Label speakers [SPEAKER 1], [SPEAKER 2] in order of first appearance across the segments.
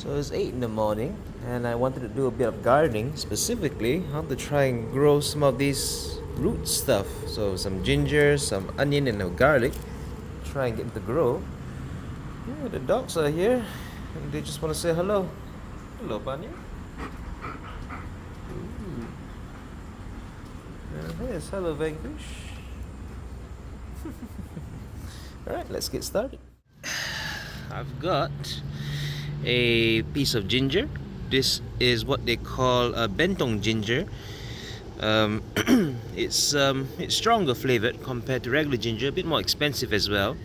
[SPEAKER 1] So it's 8 in the morning and I wanted to do a bit of gardening. Specifically, I want to try and grow some of these root stuff. So some ginger, some onion and garlic. Try and get them to grow. Yeah, the dogs are here and they just want to say hello. Hello, Pania. Yes, hello, Vanquish. Alright, let's get started. I've got a piece of ginger. This is what they call a bentong ginger. It's stronger flavored compared to regular ginger, a bit more expensive as well.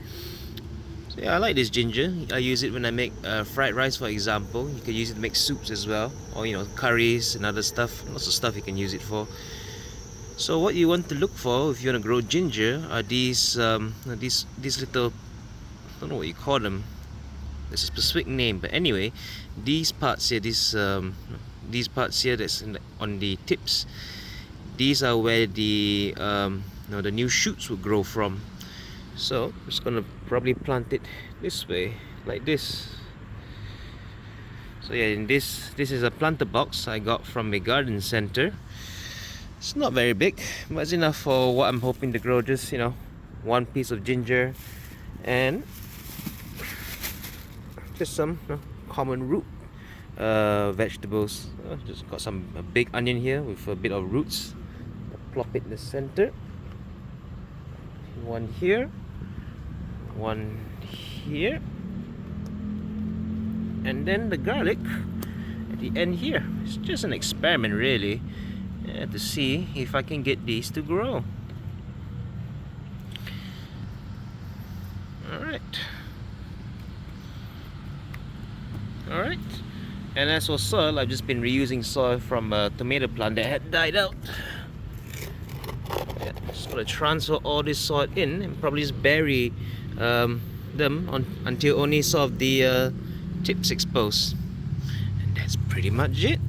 [SPEAKER 1] So yeah, I like this ginger. I use it when I make fried rice, for example. You can use it to make soups as well, or curries and other stuff. Lots of stuff you can use it for. So what you want to look for if you want to grow ginger are these little, I don't know what you call them. There's a specific name, but anyway, these parts here, these parts here that's on the tips, these are where the the new shoots will grow from. So I'm just gonna probably plant it this way, like this. So yeah, this is a planter box I got from a garden center. It's not very big, but it's enough for what I'm hoping to grow. Just one piece of ginger and just some common root vegetables. Just got a big onion here with a bit of roots. Plop it in the center. One here, one here, and then the garlic at the end here. It's just an experiment, really, to see if I can get these to grow. Alright, and as for soil, I've just been reusing soil from a tomato plant that had died out. Yeah, just gonna transfer all this soil in and probably just bury them until only some of the tips exposed. And that's pretty much it.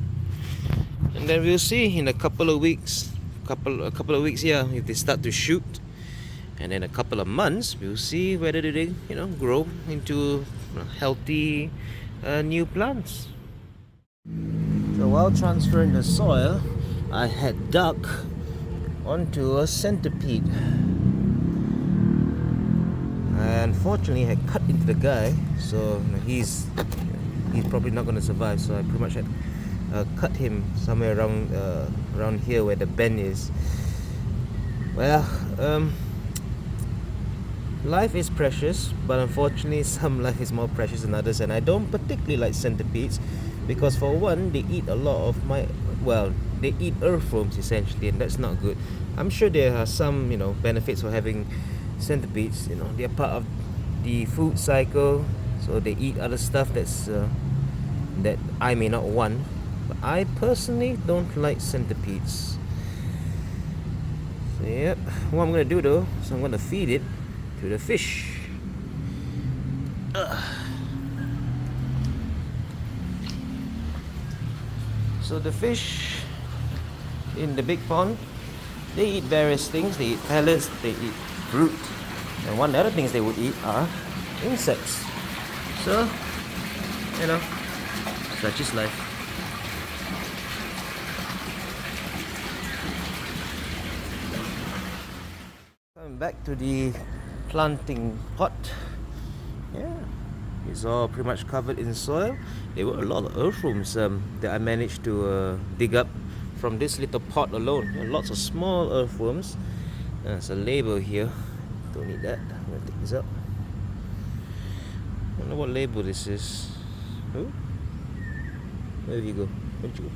[SPEAKER 1] And then we'll see in a couple of weeks, a couple of weeks here, if they start to shoot. And then a couple of months, we'll see whether they grow into healthy new plants. So while transferring the soil, I had dug onto a centipede. I unfortunately had cut into the guy, so he's probably not going to survive. So I pretty much had cut him somewhere around here where the bend is. Well, life is precious, but unfortunately some life is more precious than others, and I don't particularly like centipedes because, for one, they eat a lot of they eat earthworms essentially, and that's not good. I'm sure there are some benefits for having centipedes. They're part of the food cycle, so they eat other stuff that I may not want, but I personally don't like centipedes. So yep, what I'm gonna do though is I'm gonna feed it to the fish. So the fish in the big pond, they eat various things. They eat pellets, they eat fruit, and one of the other things they would eat are insects. So, such is life. Coming back to the planting pot. Yeah, it's all pretty much covered in soil. There were a lot of earthworms that I managed to dig up from this little pot alone. Lots of small earthworms. There's a label here. Don't need that. I'm gonna take this out. I don't know what label this is. Oh, where did you go? Where'd you go?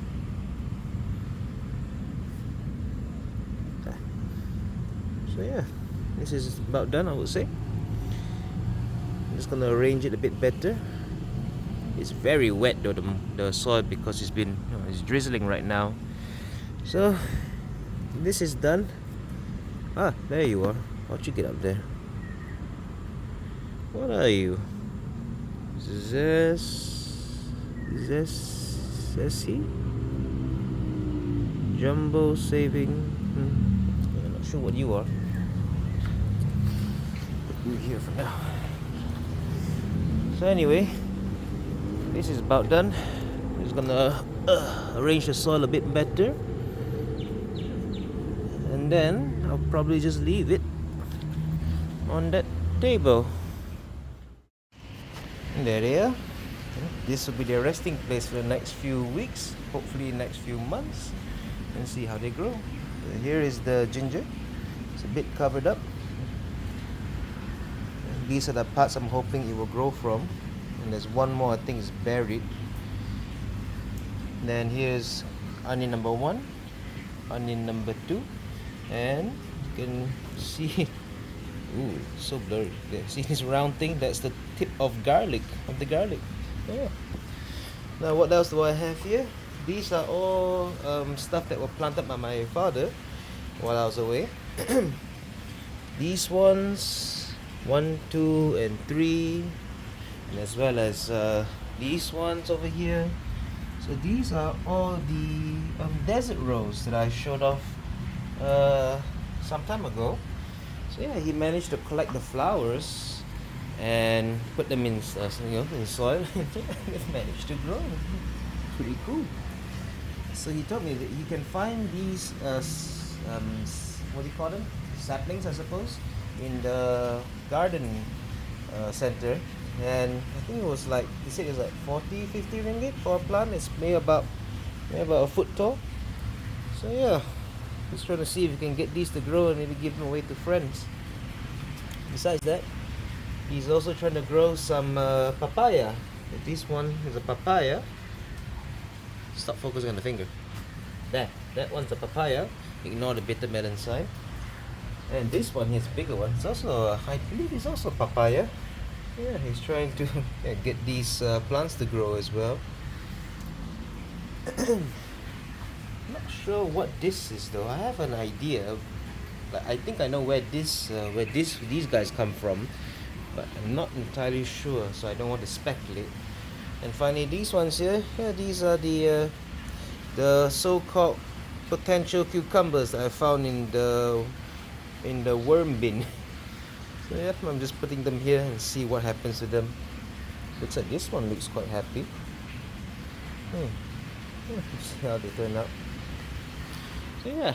[SPEAKER 1] So yeah, this is about done, I would say. I'm just gonna arrange it a bit better. It's very wet though, the soil, because it's drizzling right now. So this is done. There you are. How'd you get up there? What are you? Zessie? Jumbo saving? I'm not sure what you are. Put you here for now. So anyway, This is about done. Just gonna arrange the soil a bit better, and then I'll probably just leave it on that table. And there they are. This will be their resting place for the next few weeks, hopefully next few months, and see how they grow. Here is the ginger. It's a bit covered up. These are the parts I'm hoping it will grow from. And there's one more I think is buried. Then here's onion number 1, onion number 2, and you can see, ooh, so blurry. See this round thing? That's the tip of garlic, Yeah. Now what else do I have here? These are all stuff that were planted by my father while I was away. These ones, 1, 2, and 3, and as well as these ones over here. So these are all the desert rose that I showed off some time ago. So yeah, he managed to collect the flowers and put them in in soil. They've managed to grow. Pretty cool. So he told me that you can find these what do you call them? Saplings, I suppose, in the garden center. And I think it was like, he said it was like 40, 50 ringgit for a plant. It's maybe about a foot tall. So yeah, just trying to see if we can get these to grow and maybe give them away to friends. Besides that, he's also trying to grow some papaya. This one is a papaya. Stop focusing on the finger. There, that one's a papaya. Ignore the bitter melon side. And this one here's a bigger one. It's also, I believe it's also papaya. Yeah, he's trying to get these plants to grow as well. Not sure what this is though. I have an idea. Like, I think I know where these guys come from, but I'm not entirely sure, so I don't want to speculate. And finally, these ones here. Yeah, these are the so-called potential cucumbers that I found in the worm bin. So yeah, I'm just putting them here and see what happens to them. Looks like this one looks quite happy. Yeah, see how they turn out. So yeah,